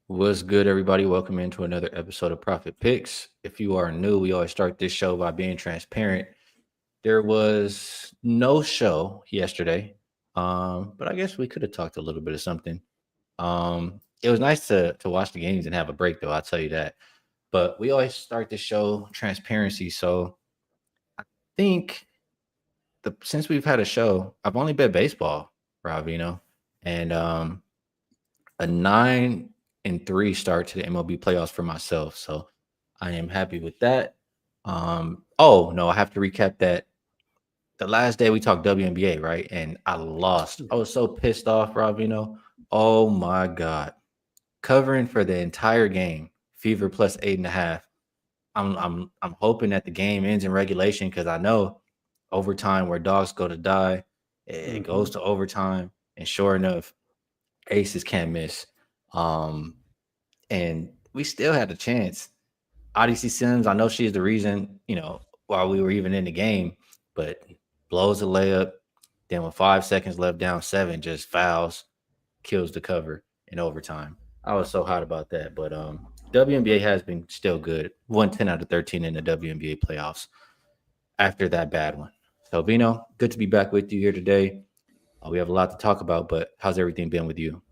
What's good, everybody? Welcome into another episode of Profit Picks. If you are new, we always start this show by being transparent. There was no show yesterday, but I guess we could have talked a little bit of something. It was nice to watch the games and have a break, though. I'll tell you that. But we always start the show transparency. So I think since we've had a show, I've only bet baseball, Rob Veno, and a 9-3 start to the MLB playoffs for myself. So I am happy with that. Oh no, I have to recap that. The last day we talked WNBA, right? And I lost. I was so pissed off, Rob. Oh my god, covering for the entire game, Fever plus 8.5. I'm hoping that the game ends in regulation because I know overtime where dogs go to die, it goes to overtime, and sure enough, aces can't miss. Um, and we still had a chance. Odyssey Sims, I know she's the reason, why we were even in the game, but blows a layup. Then with 5 seconds left, down 7, just fouls, kills the cover in overtime. I was so hot about that. But WNBA has been still good. Won 10 out of 13 in the WNBA playoffs after that bad one. So Vino, good to be back with you here today. We have a lot to talk about, but how's everything been with you?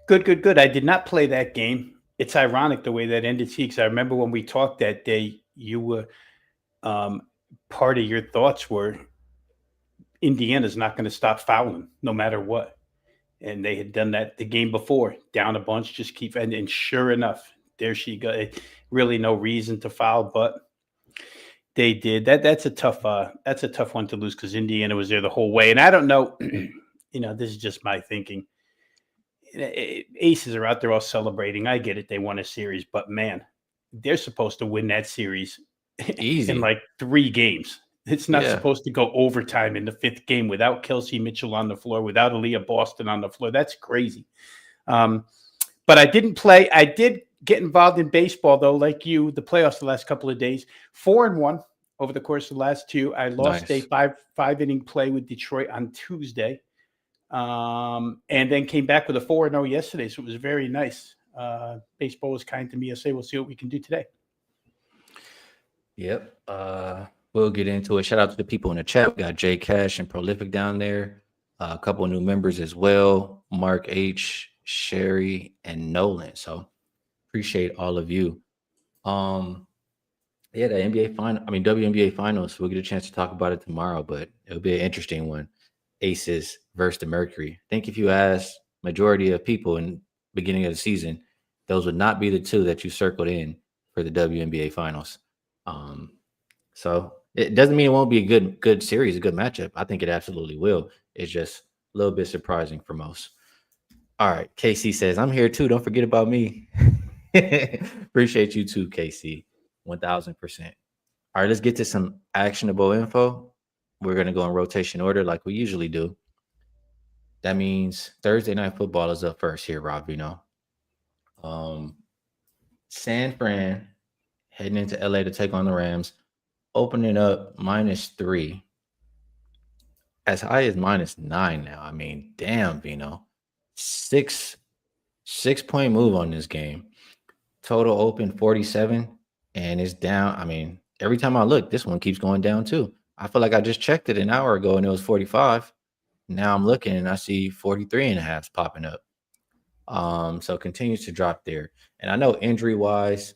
Good. I did not play that game. It's ironic the way that ended, because I remember when we talked that day, you were part of your thoughts were Indiana's not going to stop fouling no matter what, and they had done that the game before, down a bunch, just keep and sure enough, there she go. Really, no reason to foul, but they did. That's a tough one to lose because Indiana was there the whole way, and I don't know. This is just my thinking. Aces are out there all celebrating. I get it. They won a series, but man, they're supposed to win that series Easy. in like 3 games. It's not Yeah. supposed to go overtime in the 5th game without Kelsey Mitchell on the floor, without Aaliyah Boston on the floor. That's crazy. But I didn't play. I did get involved in baseball, though, like you, the playoffs the last couple of days. 4-1 over the course of the last 2. I lost a five inning play with Detroit on Tuesday. And then came back with a 4-0 yesterday. So it was very nice. Baseball was kind to me. I say we'll see what we can do today. Yep. We'll get into it. Shout out to the people in the chat. We got Jay Cash and Prolific down there. A couple of new members as well. Mark H, Sherry, and Nolan. So appreciate all of you. Yeah, the WNBA finals. We'll get a chance to talk about it tomorrow, but it'll be an interesting one. Aces versus the Mercury. I think if you ask majority of people in beginning of the season, those would not be the two that you circled in for the WNBA finals. So it doesn't mean it won't be a good series, a good matchup. I think it absolutely will. It's just a little bit surprising for most. All right, KC says, I'm here too. Don't forget about me. Appreciate you too, KC. 1000%. All right, let's get to some actionable info. We're going to go in rotation order like we usually do. That means Thursday Night Football is up first here, Rob. San Fran heading into LA to take on the Rams, opening up -3, as high as -9 now. I mean, damn, Vino. 6-point move on this game. Total open 47, and it's down. I mean, every time I look, this one keeps going down too. I feel like I just checked it an hour ago and it was 45. Now I'm looking and I see 43.5 popping up. So it continues to drop there. And I know injury wise,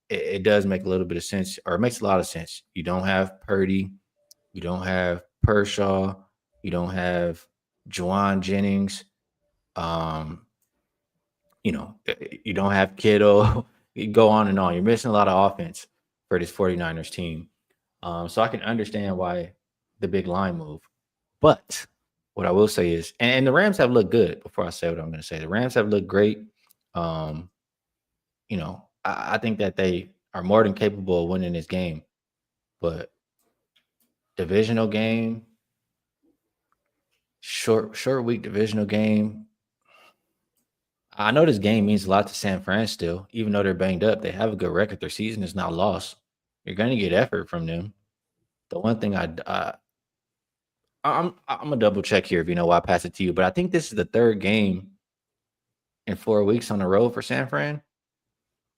it does make a little bit of sense, or it makes a lot of sense. You don't have Purdy, you don't have Pershaw, you don't have Juwan Jennings, you don't have Kittle. You go on and on. You're missing a lot of offense for this 49ers team. So I can understand why the big line move. But what I will say is, and the Rams have looked good before I say what I'm going to say. The Rams have looked great. I think that they are more than capable of winning this game. But divisional game, short week divisional game. I know this game means a lot to San Fran still, even though they're banged up. They have a good record. Their season is not lost. You're going to get effort from them. The one thing I'm gonna double check here if you know why I pass it to you, but I think this is the third game in 4 weeks on the road for San Fran.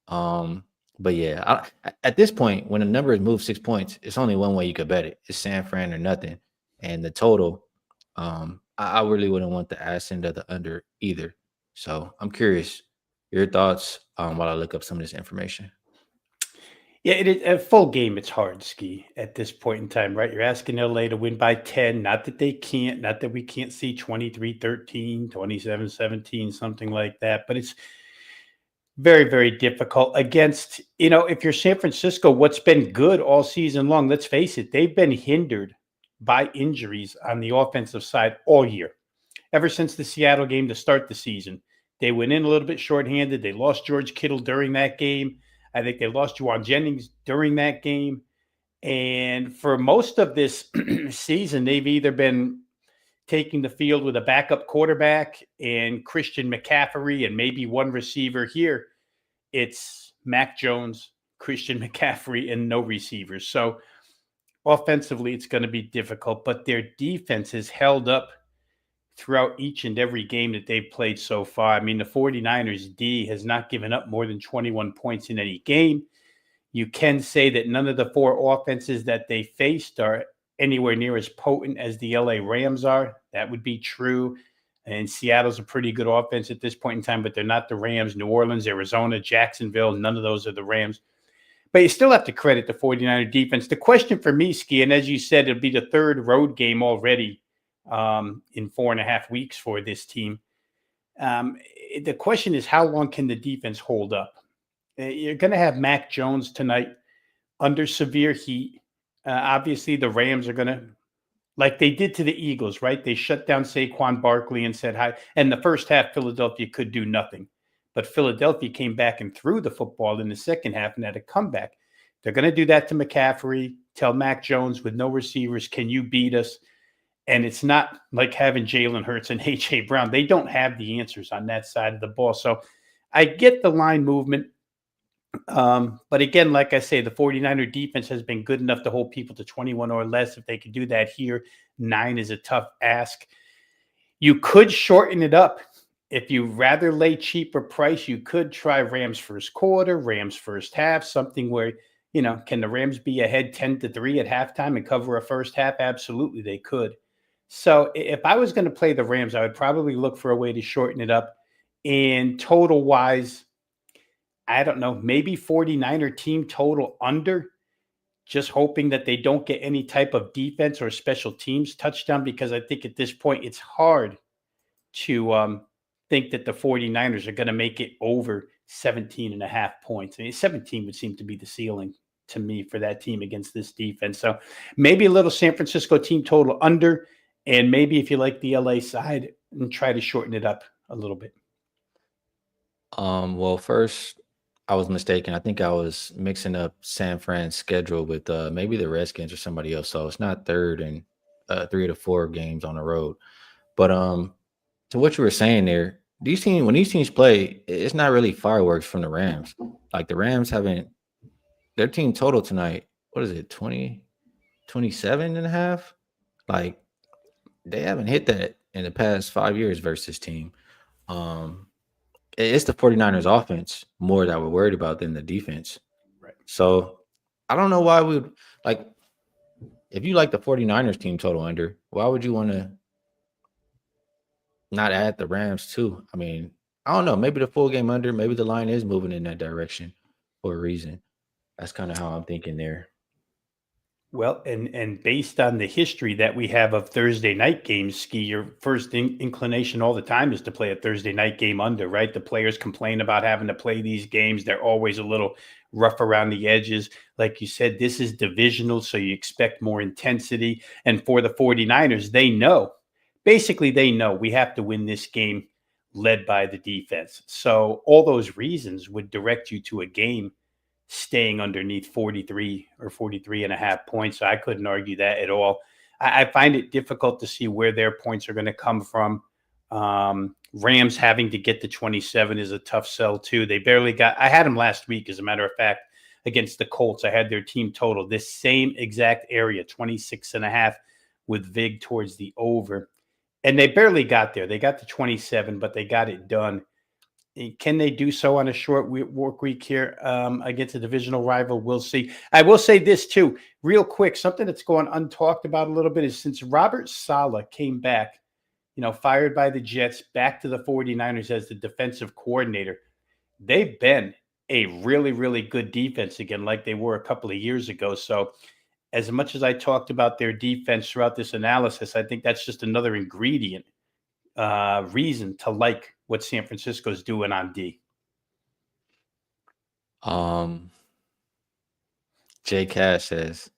But yeah, at this point, when the number is moved 6 points, it's only one way you could bet it. It's San Fran or nothing. And the total, I really wouldn't want the ass end of the under either. So I'm curious your thoughts while I look up some of this information. Yeah, it is a full game. It's hard, Ski, at this point in time, right? You're asking LA to win by 10. Not that they can't, not that we can't see 23-13, 27-17, something like that. But it's very, very difficult against, if you're San Francisco, what's been good all season long, let's face it, they've been hindered by injuries on the offensive side all year. Ever since the Seattle game to start the season, they went in a little bit shorthanded. They lost George Kittle during that game. I think they lost Juwan Jennings during that game. And for most of this season, they've either been taking the field with a backup quarterback and Christian McCaffrey and maybe one receiver. Here, it's Mac Jones, Christian McCaffrey, and no receivers. So offensively, it's going to be difficult, but their defense has held up throughout each and every game that they've played so far. I mean, the 49ers D has not given up more than 21 points in any game. You can say that none of the four offenses that they faced are anywhere near as potent as the LA Rams are. That would be true. And Seattle's a pretty good offense at this point in time, but they're not the Rams. New Orleans, Arizona, Jacksonville, none of those are the Rams. But you still have to credit the 49er defense. The question for me, Ski, and as you said, it'll be the third road game already in 4.5 weeks for this team. The question is, how long can the defense hold up? You're going to have Mac Jones tonight under severe heat. Obviously, the Rams are going to, like they did to the Eagles, right? They shut down Saquon Barkley and said hi. And the first half, Philadelphia could do nothing. But Philadelphia came back and threw the football in the second half and had a comeback. They're going to do that to McCaffrey. Tell Mac Jones with no receivers, can you beat us? And it's not like having Jalen Hurts and A.J. Brown. They don't have the answers on that side of the ball. So I get the line movement. But again, like I say, the 49er defense has been good enough to hold people to 21 or less. If they could do that here, 9 is a tough ask. You could shorten it up. If you rather lay cheaper price, you could try Rams first quarter, Rams first half, something where, can the Rams be ahead 10-3 at halftime and cover a first half? Absolutely, they could. So if I was going to play the Rams, I would probably look for a way to shorten it up. And total wise, I don't know, maybe 49er team total under, just hoping that they don't get any type of defense or special teams touchdown, because I think at this point it's hard to think that the 49ers are going to make it over 17.5 points. I mean, 17 would seem to be the ceiling to me for that team against this defense. So maybe a little San Francisco team total under, and maybe if you like the LA side, and try to shorten it up a little bit. Well, first, I was mistaken. I think I was mixing up San Fran's schedule with maybe the Redskins or somebody else. So it's not third and 3 to 4 games on the road. But to what you were saying there, when these teams play, it's not really fireworks from the Rams. Like the Rams haven't, their team total tonight, what is it, 27.5? Like they haven't hit that in the past 5 years versus this team. It's the 49ers offense more that we're worried about than the defense. Right. So I don't know why we would, like, if you like the 49ers team total under, why would you want to not add the Rams too? I mean, I don't know. Maybe the full game under, maybe the line is moving in that direction for a reason. That's kind of how I'm thinking there. Well, and based on the history that we have of Thursday night games, Ski, your first inclination all the time is to play a Thursday night game under, right? The players complain about having to play these games. They're always a little rough around the edges. Like you said, this is divisional, so you expect more intensity. And for the 49ers, they know we have to win this game led by the defense. So all those reasons would direct you to a game staying underneath 43 or 43.5 points. So I couldn't argue that at all. I find it difficult to see where their points are going to come from. Rams having to get to 27 is a tough sell too. They barely got, I had them last week, as a matter of fact, against the Colts. I had their team total, this same exact area, 26.5 with Vig towards the over. And they barely got there. They got to 27, but they got it done. Can they do so on a short work week here against a divisional rival? We'll see. I will say this too, real quick. Something that's going untalked about a little bit is since Robert Saleh came back, fired by the Jets, back to the 49ers as the defensive coordinator, they've been a really, really good defense again, like they were a couple of years ago. So as much as I talked about their defense throughout this analysis, I think that's just another ingredient reason to like what San Francisco's doing on D. Jay Cash says,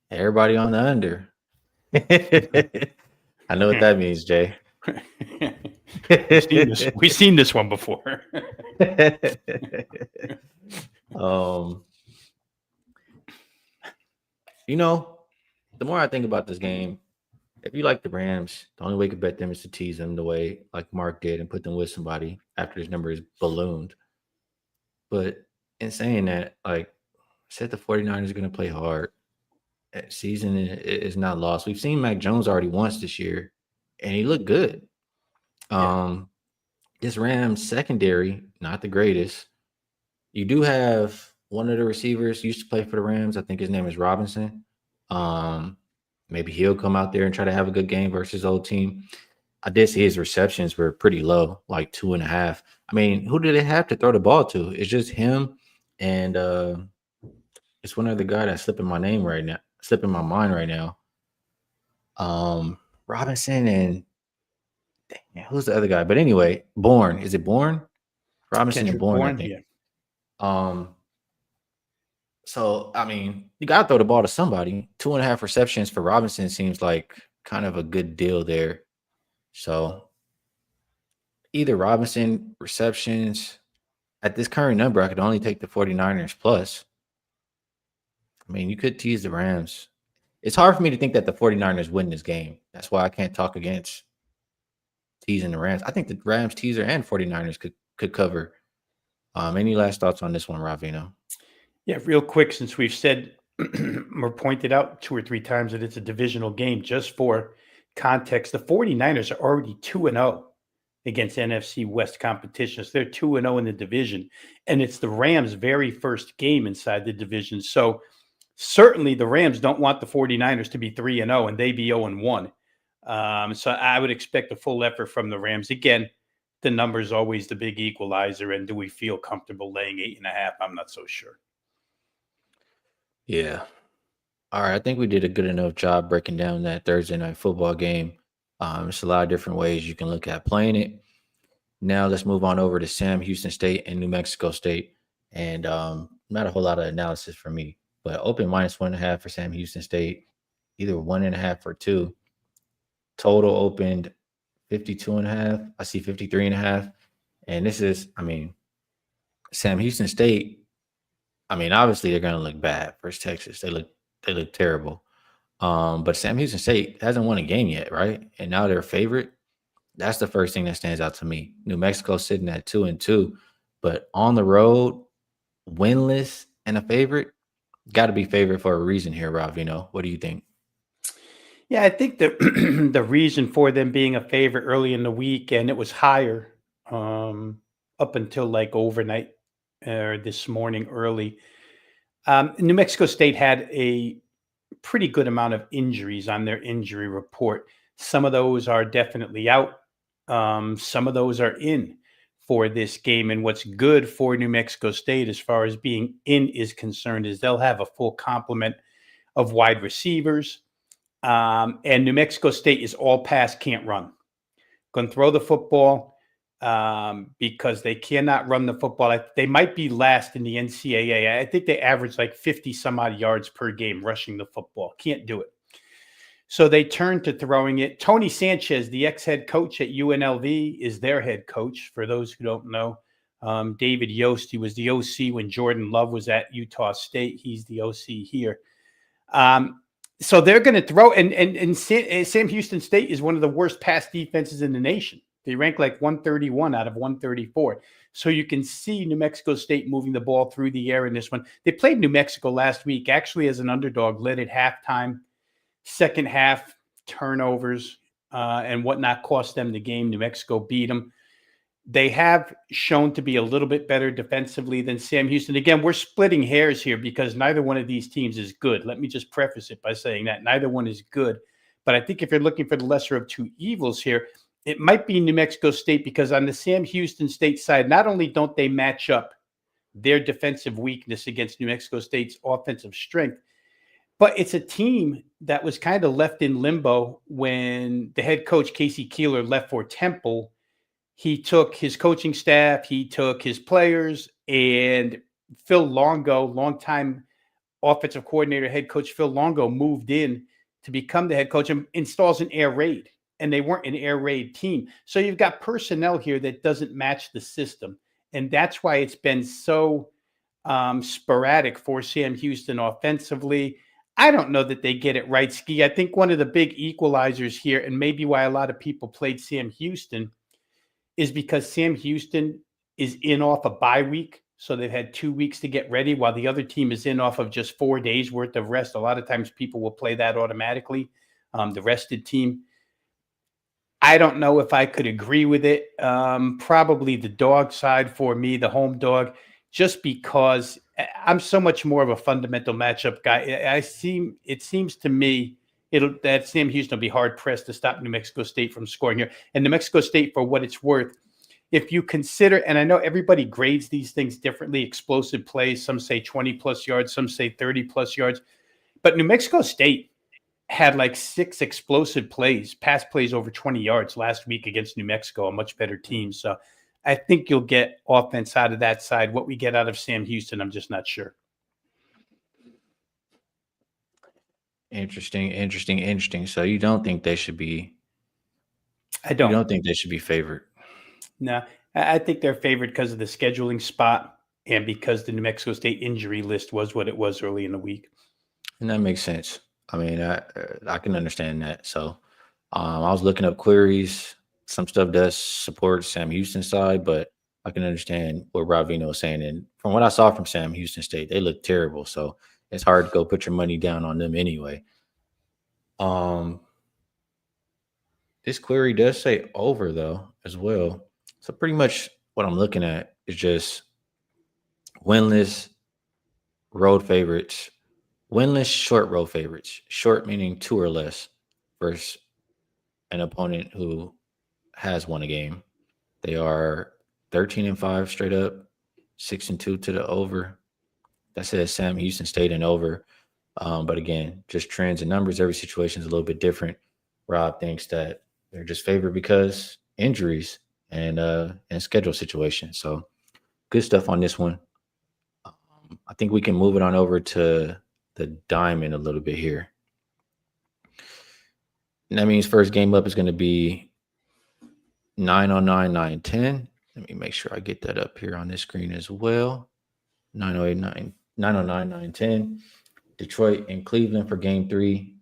everybody on the under. I know what that means, Jay. We've seen this one before. The more I think about this game, if you like the Rams, the only way you could bet them is to tease them the way like Mark did and put them with somebody after his number is ballooned. But in saying that, like, said the 49ers are going to play hard. Season is not lost. We've seen Mac Jones already once this year, and he looked good. This Rams secondary, not the greatest. You do have one of the receivers used to play for the Rams. I think his name is Robinson. Maybe he'll come out there and try to have a good game versus his old team. I did see his receptions were pretty low, like 2.5. I mean, who do they have to throw the ball to? It's just him and it's one other guy that's slipping my mind right now. Robinson and who's the other guy? But anyway, Bourne. Is it Bourne? Robinson Kendrick and Bourne, I think. Yeah. So I mean, you gotta throw the ball to somebody. 2.5 receptions for Robinson seems like kind of a good deal there. So either Robinson receptions at this current number, I could only take the 49ers plus. I mean, you could tease the Rams. It's hard for me to think that the 49ers win this game. That's why I can't talk against teasing the Rams. I think the Rams teaser and 49ers could cover. Any last thoughts on this one, Rob Veno? Yeah, real quick, since we've said or pointed out 2 or 3 times that it's a divisional game, just for context, the 49ers are already 2-0 against NFC West competition. So they're 2-0 in the division, and it's the Rams' very first game inside the division. So certainly the Rams don't want the 49ers to be 3-0 and they be 0-1. So I would expect a full effort from the Rams. Again, the number is always the big equalizer. And do we feel comfortable laying 8.5? I'm not so sure. Yeah. All right. I think we did a good enough job breaking down that Thursday night football game. It's a lot of different ways you can look at playing it. Now let's move on over to Sam Houston State and New Mexico State. And not a whole lot of analysis for me, but open -1.5 for Sam Houston State, either 1.5 or 2. Total opened 52.5. I see 53.5. And this is, I mean, Sam Houston State. I mean, obviously they're going to look bad versus Texas. They look terrible. But Sam Houston State hasn't won a game yet, right? And now they're a favorite. That's the first thing that stands out to me. New Mexico sitting at 2-2, but on the road, winless and a favorite. Got to be favorite for a reason here, Rob. What do you think? Yeah, I think that the reason for them being a favorite early in the week, and it was higher up until like overnight or this morning early. New Mexico State had a pretty good amount of injuries on their injury report. Some of those are definitely out. Some of those are in for this game. And what's good for New Mexico State as far as being in is concerned is they'll have a full complement of wide receivers. And New Mexico State is all pass, can't run. Going to throw the football because they cannot run the football. They might be last in the NCAA. I think they average like 50 some odd yards per game rushing the football. Can't do it. So they turn to throwing it. Tony Sanchez, the ex-head coach at UNLV, is their head coach. For those who don't know, David Yost, he was the OC when Jordan Love was at Utah State. He's the OC here. So they're going to throw, and Sam Houston State is one of the worst pass defenses in the nation. They rank like 131 out of 134. So you can see New Mexico State moving the ball through the air in this one. They played New Mexico last week, actually as an underdog, led at halftime. Second half, turnovers and whatnot cost them the game. New Mexico beat them. They have shown to be a little bit better defensively than Sam Houston. Again, we're splitting hairs here because neither one of these teams is good. Let me just preface it by saying that neither one is good. But I think if you're looking for the lesser of two evils here, it might be New Mexico State, because on the Sam Houston State side, not only don't they match up their defensive weakness against New Mexico State's offensive strength, but it's a team that was kind of left in limbo when the head coach, Casey Keeler, left for Temple. He took his coaching staff, he took his players, and Phil Longo, longtime offensive coordinator, head coach Phil Longo, moved in to become the head coach and installs an air raid. And they weren't an air raid team. So you've got personnel here that doesn't match the system. And that's why it's been so sporadic for Sam Houston offensively. I don't know that they get it right, Skee. I think one of the big equalizers here, and maybe why a lot of people played Sam Houston, is because Sam Houston is in off a bye week. So they've had 2 weeks to get ready while the other team is in off of just 4 days worth of rest. A lot of times people will play that automatically, the rested team. I don't know if I could agree with it. Probably the dog side for me, the home dog, just because I'm so much more of a fundamental matchup guy. It seems to me that Sam Houston will be hard pressed to stop New Mexico State from scoring here. And New Mexico State, for what it's worth, if you consider, and I know everybody grades these things differently, explosive plays, some say 20 plus yards, some say 30 plus yards, but New Mexico State had like 6 explosive plays, pass plays over 20 yards last week against New Mexico, a much better team. So I think you'll get offense out of that side. What we get out of Sam Houston, I'm just not sure. Interesting. So you don't think they should be? I don't. You don't think they should be favored? No, I think they're favored because of the scheduling spot and because the New Mexico State injury list was what it was early in the week. And that makes sense. I mean, I can understand that. So I was looking up queries. Some stuff does support Sam Houston's side, but I can understand what Rob Veno was saying. And from what I saw from Sam Houston State, they look terrible. So it's hard to go put your money down on them anyway. This query does say over though as well. So pretty much what I'm looking at is just winless road favorites, winless short road favorites. Short meaning 2 or less versus an opponent who has won a game. They are 13-5 straight up, 6-2 to the over. That says Sam Houston State and over. But again, just trends and numbers. Every situation is a little bit different. Rob thinks that they're just favored because injuries and schedule situations. So good stuff on this one. I think we can move it on over to the diamond a little bit here. And that means first game up is going to be 909, 910. Let me make sure I get that up here on this screen as well. 909, 910. Detroit and Cleveland for game 3.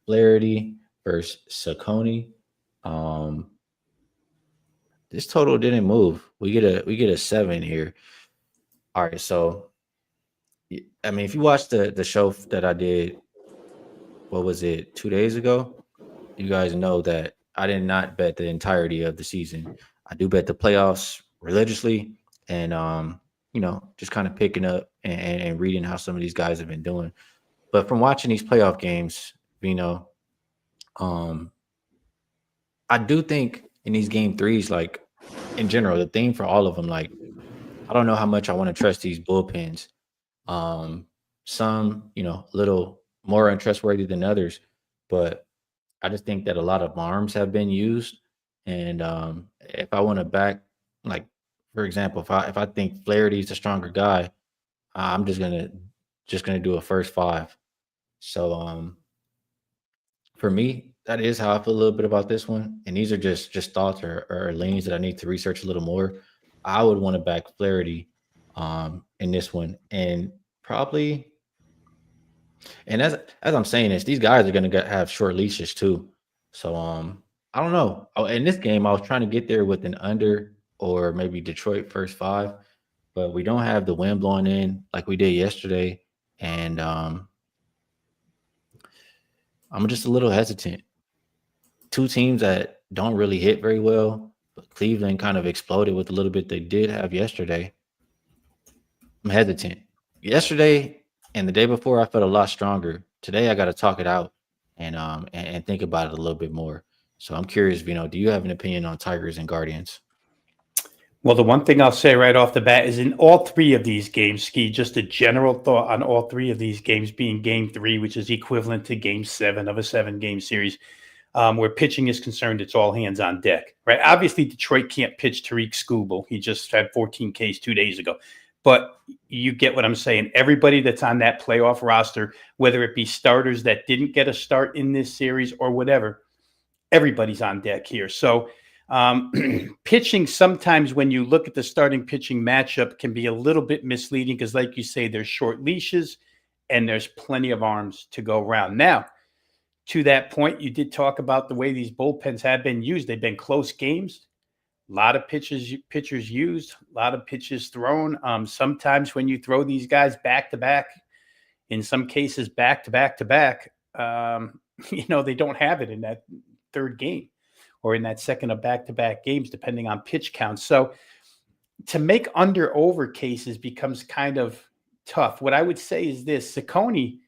Flaherty versus Saccone. This total didn't move. We get a 7 here. All right, so I mean, if you watch the show that I did, what was it, 2 days ago? You guys know that I did not bet the entirety of the season. I do bet the playoffs religiously, and just kind of picking up and reading how some of these guys have been doing. But from watching these playoff games, I do think in these game 3s, like in general, the theme for all of them, like I don't know how much I want to trust these bullpens. Some, a little more untrustworthy than others, but I just think that a lot of arms have been used. And if I want to back, like for example, if I think Flaherty's the stronger guy, I'm just gonna do a first 5. So for me, that is how I feel a little bit about this one. And these are just thoughts or leans that I need to research a little more. I would want to back Flaherty in this one, and probably. And as I'm saying this, these guys are going to have short leashes too. So I don't know. Oh, in this game, I was trying to get there with an under or maybe Detroit first 5, but we don't have the wind blowing in like we did yesterday, and I'm just a little hesitant. 2 teams that don't really hit very well, but Cleveland kind of exploded with a little bit they did have yesterday. I'm hesitant. Yesterday and the day before, I felt a lot stronger. Today, I got to talk it out and think about it a little bit more. So I'm curious, do you have an opinion on Tigers and Guardians? Well, the one thing I'll say right off the bat is in all three of these games, Skee, just a general thought on all three of these games being game 3, which is equivalent to game 7 of a 7-game series. Where pitching is concerned, it's all hands on deck, right? Obviously, Detroit can't pitch Tariq Skubal. He just had 14 Ks 2 days ago. But you get what I'm saying. Everybody that's on that playoff roster, whether it be starters that didn't get a start in this series or whatever, everybody's on deck here. So pitching, sometimes when you look at the starting pitching matchup, can be a little bit misleading because, like you say, there's short leashes and there's plenty of arms to go around. Now, to that point, you did talk about the way these bullpens have been used. They've been close games. A lot of pitchers used, a lot of pitches thrown. Sometimes when you throw these guys back to back, in some cases back to back to back, they don't have it in that third game or in that second of back to back games, depending on pitch count. So to make under over cases becomes kind of tough. What I would say is this: Ciccone,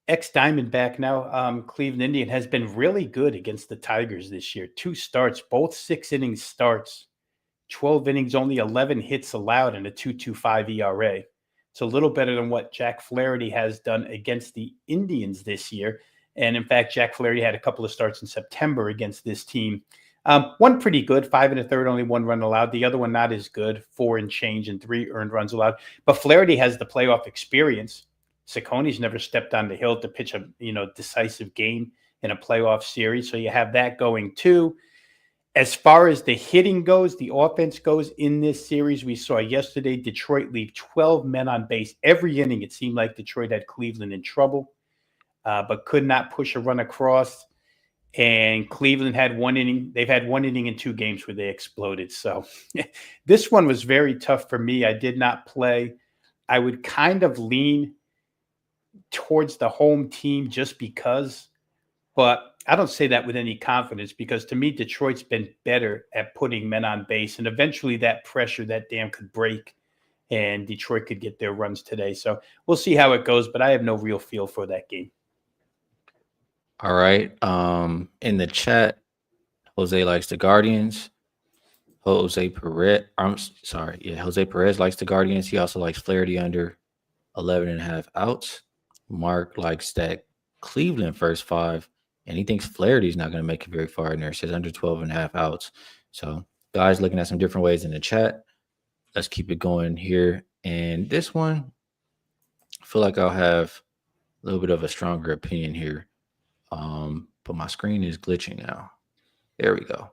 ex-Diamondback, now Cleveland Indian, has been really good against the Tigers this year. 2 starts, both 6-inning starts, 12 innings, only 11 hits allowed, and a 2.25 ERA. It's a little better than what Jack Flaherty has done against the Indians this year. And in fact, Jack Flaherty had a couple of starts in September against this team. One pretty good, 5 1/3, only 1 run allowed. The other one not as good, 4 and change and 3 earned runs allowed. But Flaherty has the playoff experience. Ciccone's never stepped on the hill to pitch a decisive game in a playoff series. So you have that going too. As far as the hitting goes, the offense goes in this series, we saw yesterday Detroit leave 12 men on base. Every inning, it seemed like Detroit had Cleveland in trouble, but could not push a run across. And Cleveland had 1 inning. They've had 1 inning in 2 games where they exploded. So this one was very tough for me. I did not play. I would kind of lean towards the home team just because, but I don't say that with any confidence because to me, Detroit's been better at putting men on base, and eventually that pressure, that dam could break and Detroit could get their runs today. So we'll see how it goes, but I have no real feel for that game. All right. In the chat, Jose likes the Guardians. Jose Perez likes the Guardians. He also likes Flaherty under 11.5 outs. Mark likes that Cleveland first 5, and he thinks Flaherty's not going to make it very far in there. It says under 12.5 outs. So guys looking at some different ways in the chat. Let's keep it going here. And this one, I feel like I'll have a little bit of a stronger opinion here. But my screen is glitching now. There we go.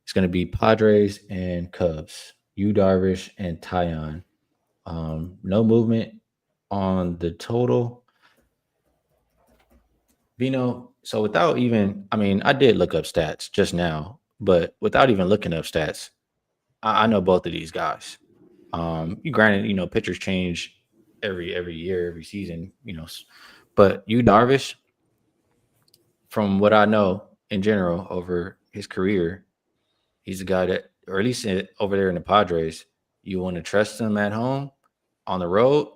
It's going to be Padres and Cubs. Yu Darvish and Taillon. No movement on the total. Veno, so without even, I did look up stats just now, but without even looking up stats, I know both of these guys. Granted, pitchers change every year, every season, but Yu Darvish, from what I know in general over his career, he's a guy that, or at least over there in the Padres, you want to trust him at home. On the road,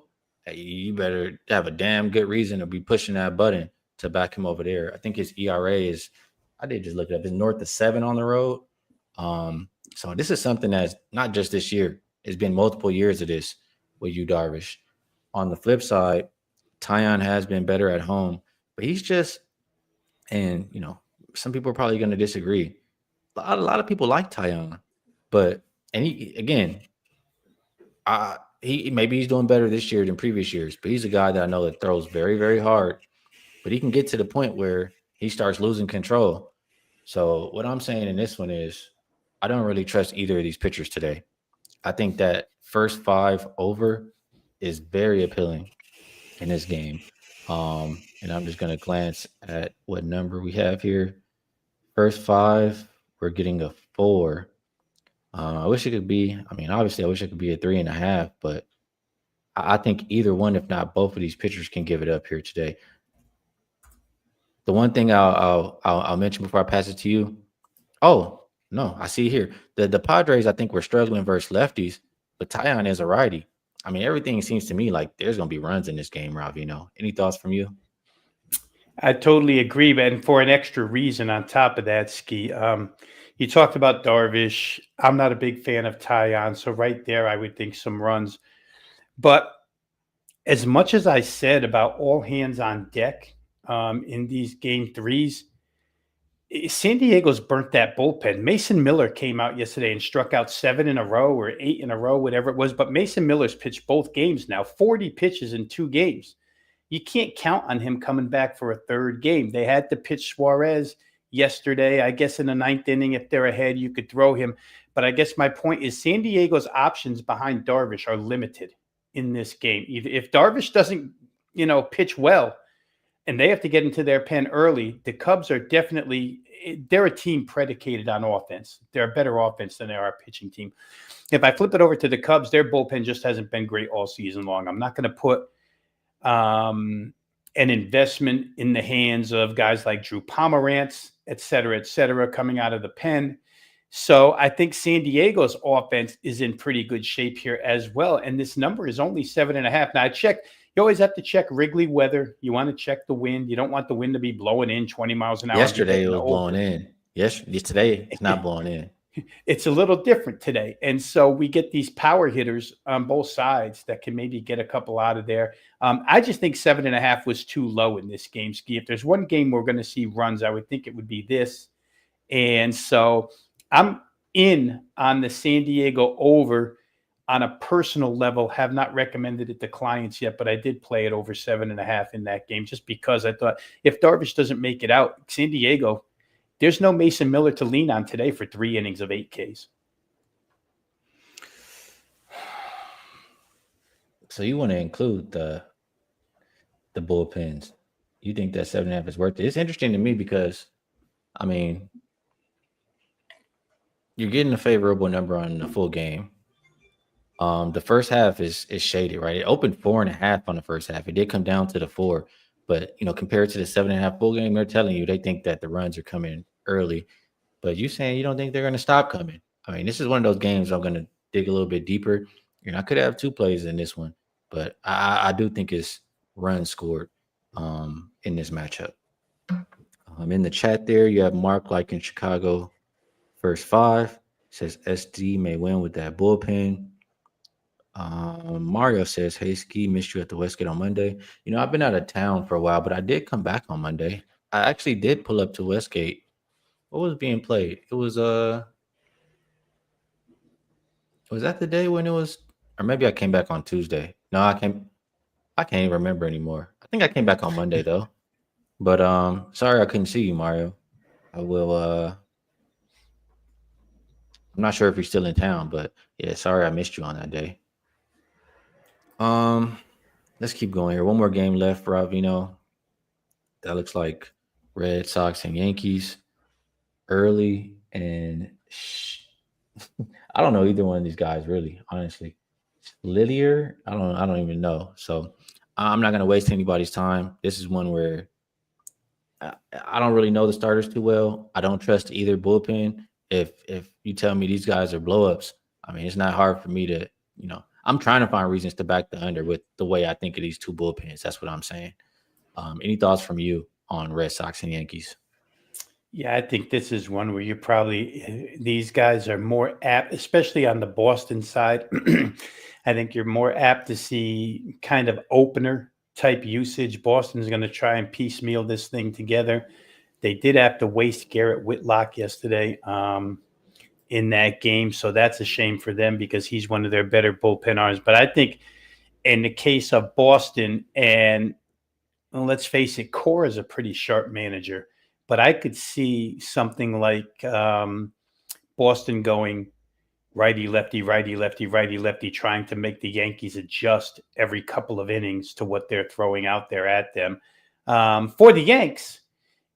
you better have a damn good reason to be pushing that button to back him over there. I think his ERA is, I did just look it up, it's north of 7 on the road. So this is something that's not just this year. It's been multiple years of this with Yu Darvish. On the flip side, Taillon has been better at home, but he's just, and some people are probably going to disagree. A lot of people like Taillon, but maybe he's doing better this year than previous years, but he's a guy that I know that throws very, very hard, but he can get to the point where he starts losing control. So what I'm saying in this one is I don't really trust either of these pitchers today. I think that first 5 over is very appealing in this game. And I'm just going to glance at what number we have here. First 5, we're getting a 4. I wish it could be, obviously I wish it could be a 3.5, but I think either one, if not both of these pitchers, can give it up here today. The one thing I'll mention before I pass it to you. Oh, No, I see here. The Padres, I think, were struggling versus lefties, but Tyon is a righty. I mean, everything seems to me like there's gonna be runs in this game, Rob. Any thoughts from you? I totally agree, and for an extra reason on top of that, Ski, you talked about Darvish. I'm not a big fan of Tyon, so right there, I would think some runs. But as much as I said about all hands on deck in these game threes, San Diego's burnt that bullpen. Mason Miller came out yesterday and struck out 7 in a row or 8 in a row, whatever it was. But Mason Miller's pitched both games now, 40 pitches in 2 games. You can't count on him coming back for a third game. They had to pitch Suarez yesterday. I guess in the 9th inning, if they're ahead, you could throw him. But I guess my point is San Diego's options behind Darvish are limited in this game. If Darvish doesn't, pitch well, and they have to get into their pen early, the Cubs are they're a team predicated on offense. They're a better offense than they are a pitching team. If I flip it over to the Cubs, their bullpen just hasn't been great all season long. I'm not going to put an investment in the hands of guys like Drew Pomerantz, et cetera, coming out of the pen. So I think San Diego's offense is in pretty good shape here as well. And this number is only 7.5. Now I checked. You always have to check Wrigley weather. You want to check the wind. You don't want the wind to be blowing in 20 miles an hour. Yesterday it was blowing in. Yes, today it's not blowing in. It's a little different today. And so we get these power hitters on both sides that can maybe get a couple out of there. I just think 7.5 was too low in this game, Ski. If there's one game we're going to see runs, I would think it would be this. And so I'm in on the San Diego over on a personal level. Have not recommended it to clients yet, but I did play it over 7.5 in that game just because I thought if Darvish doesn't make it out, San Diego, there's no Mason Miller to lean on today for 3 innings of 8 Ks. So you want to include the bullpens? You think that 7.5 is worth it? It's interesting to me because, I mean, you're getting a favorable number on the full game. The first half is shaded, right? It opened 4.5 on the first half. It did come down to the 4. But, compared to the 7.5 full game, they're telling you they think that the runs are coming early. But you saying you don't think they're going to stop coming. I mean, this is one of those games I'm going to dig a little bit deeper. I could have 2 plays in this one. But I do think it's runs scored in this matchup. In the chat there, you have Mark like in Chicago, first 5. Says SD may win with that bullpen. Mario says, hey, Skee, missed you at the Westgate on Monday. I've been out of town for a while, but I did come back on Monday. I actually did pull up to Westgate. What was being played? It was that the day when it was, or maybe I came back on Tuesday. No, I can't even remember anymore. I think I came back on Monday though. But sorry I couldn't see you, Mario. I will I'm not sure if you're still in town, but yeah, sorry I missed you on that day. Let's keep going here. One more game left, Rob Veno. That looks like Red Sox and Yankees early, and I don't know either one of these guys really, honestly. Lillier, I don't even know. So I'm not gonna waste anybody's time. This is one where I don't really know the starters too well. I don't trust either bullpen. If you tell me these guys are blowups, I mean it's not hard for me to, I'm trying to find reasons to back the under with the way I think of these 2 bullpens. That's what I'm saying. Any thoughts from you on Red Sox and Yankees? Yeah, I think this is one where these guys are more apt, especially on the Boston side. I think you're more apt to see kind of opener type usage. Boston's going to try and piecemeal this thing together. They did have to waste Garrett Whitlock yesterday in that game. So that's a shame for them because he's one of their better bullpen arms. But I think in the case of Boston, and let's face it, Cora is a pretty sharp manager. But I could see something like Boston going righty, lefty, righty, lefty, righty, lefty, trying to make the Yankees adjust every couple of innings to what they're throwing out there at them. For the Yanks,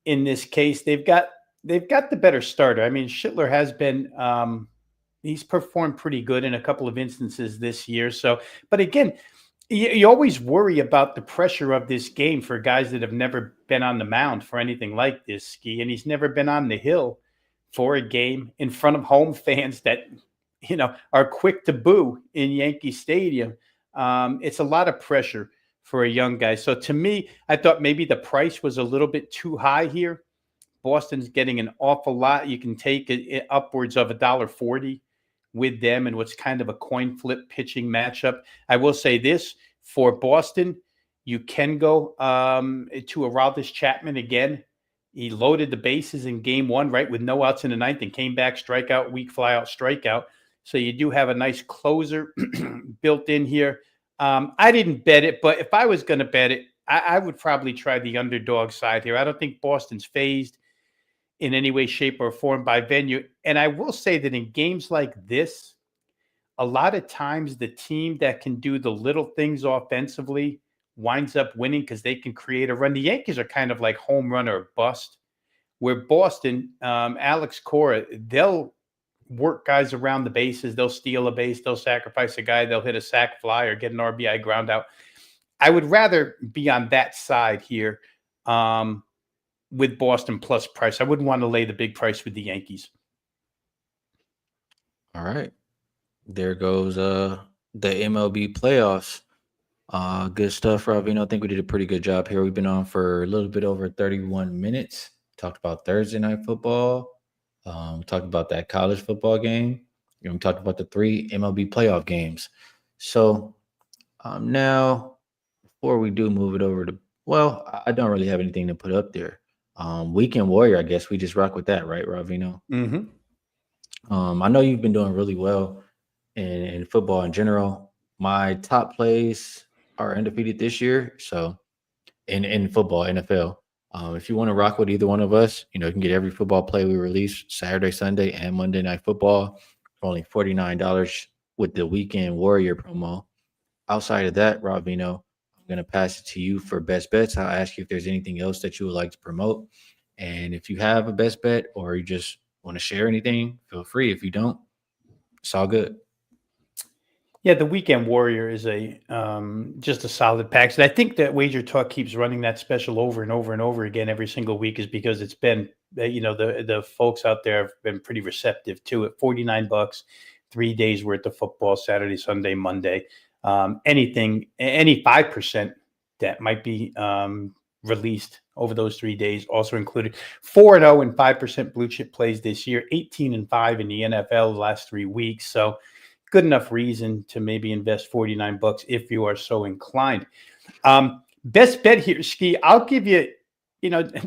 in this case, they've got the better starter. I mean, Schittler has been he's performed pretty good in a couple of instances this year. So, but again, you always worry about the pressure of this game for guys that have never been on the mound for anything like this, Skee, and he's never been on the hill for a game in front of home fans that, are quick to boo in Yankee Stadium. It's a lot of pressure for a young guy. So to me, I thought maybe the price was a little bit too high here. Boston's getting an awful lot. You can take it upwards of $1.40 with them and what's kind of a coin flip pitching matchup. I will say this for Boston, you can go to Aroldis Chapman again. He loaded the bases in game one, right, with no outs in the ninth and came back, strikeout, weak flyout, strikeout. So you do have a nice closer built in here. I didn't bet it, but if I was going to bet it, I would probably try the underdog side here. I don't think Boston's phased in any way, shape, or form by venue. And I will say that in games like this, a lot of times the team that can do the little things offensively winds up winning because they can create a run. The Yankees are kind of like home run or bust, where Boston, Alex Cora, they'll work guys around the bases. They'll steal a base. They'll sacrifice a guy. They'll hit a sac fly or get an RBI ground out. I would rather be on that side here with Boston plus price. I wouldn't want to lay the big price with the Yankees. All right. There goes the MLB playoffs. Good stuff, Rob Veno. I think we did a pretty good job here. We've been on for a little bit over 31 minutes. Talked about Thursday night football. Talked about that college football game. We talked about the 3 MLB playoff games. So now, before we do move it over to, well, I don't really have anything to put up there. Weekend Warrior, I guess we just rock with that, right, Rob Veno? Mm-hmm. I know you've been doing really well in football in general. My top plays are undefeated this year. So in football, NFL. If you want to rock with either one of us, you can get every football play we release Saturday, Sunday, and Monday Night Football for only $49 with the Weekend Warrior promo. Outside of that, Rob Veno, I'm going to pass it to you for best bets. I'll ask you if there's anything else that you would like to promote. And if you have a best bet or you just want to share anything, feel free. If you don't, it's all good. Yeah, the Weekend Warrior is just a solid package. And I think that Wager Talk keeps running that special over and over and over again every single week is because it's been, the folks out there have been pretty receptive to it. $49, 3 days worth of football, Saturday, Sunday, Monday. Any 5% that might be released over those 3 days also included. 4-0 and 5% blue chip plays this year, 18-5 in the NFL the last 3 weeks. So good enough reason to maybe invest $49 if you are so inclined. Best bet here, Skee. I'll give you,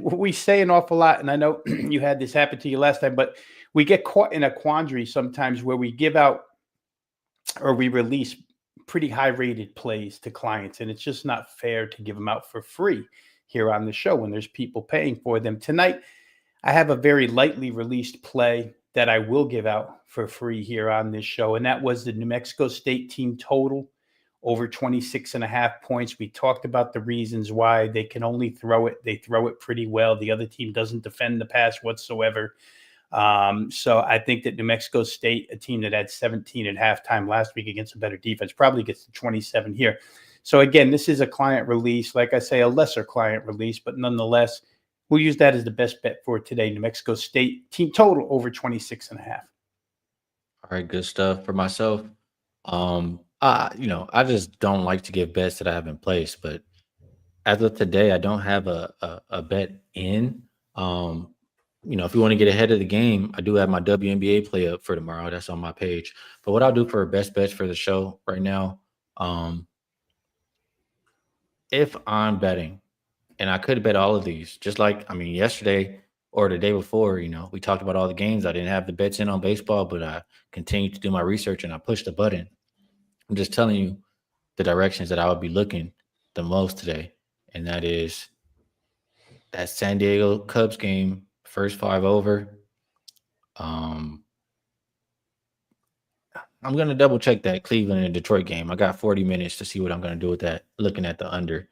we say an awful lot, and I know you had this happen to you last time, but we get caught in a quandary sometimes where we give out or we release pretty high-rated plays to clients, and it's just not fair to give them out for free here on the show when there's people paying for them. Tonight, I have a very lightly released play that I will give out for free here on this show, and that was the New Mexico State team total over 26.5 points. We talked about the reasons why they can only throw it. They throw it pretty well. The other team doesn't defend the pass whatsoever. So I think that New Mexico State, a team that had 17 at halftime last week against a better defense, probably gets to 27 here. So again, this is a client release. Like I say, a lesser client release, but nonetheless, we'll use that as the best bet for today. New Mexico State team total over 26.5. All right, good stuff. For myself, I just don't like to give bets that I haven't placed. But as of today, I don't have a bet in. If you want to get ahead of the game, I do have my WNBA play up for tomorrow. That's on my page. But what I'll do for best bets for the show right now, if I'm betting, and I could bet all of these, just like, yesterday or the day before, we talked about all the games. I didn't have the bets in on baseball, but I continued to do my research and I pushed the button. I'm just telling you the directions that I would be looking the most today. And that is that San Diego Cubs game, first 5 over. I'm going to double check that Cleveland and Detroit game. I got 40 minutes to see what I'm going to do with that, looking at the under.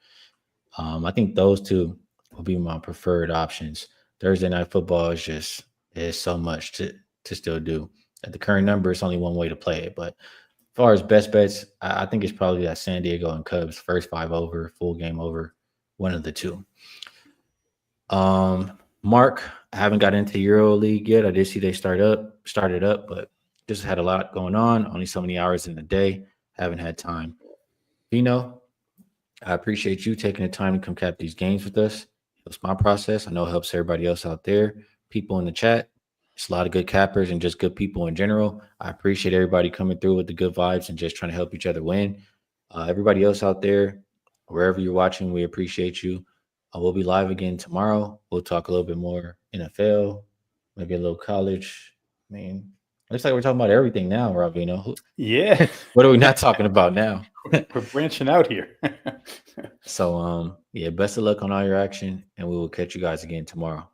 I think those two will be my preferred options. Thursday night football is so much to still do. At the current number, it's only one way to play it. But as far as best bets, I think it's probably that San Diego and Cubs first 5 over, full game over, one of the two. Mark, I haven't got into Euro League yet. I did see they started up, but just had a lot going on. Only so many hours in the day. Haven't had time. Vino, I appreciate you taking the time to come cap these games with us. It was my process. I know it helps everybody else out there. People in the chat. It's a lot of good cappers and just good people in general. I appreciate everybody coming through with the good vibes and just trying to help each other win. Everybody else out there, wherever you're watching, we appreciate you. We'll be live again tomorrow. We'll talk a little bit more NFL, maybe a little college. I mean, looks like we're talking about everything now, Rob Veno. Yeah. What are we not talking about now? We're branching out here. So, yeah, best of luck on all your action, and we will catch you guys again tomorrow.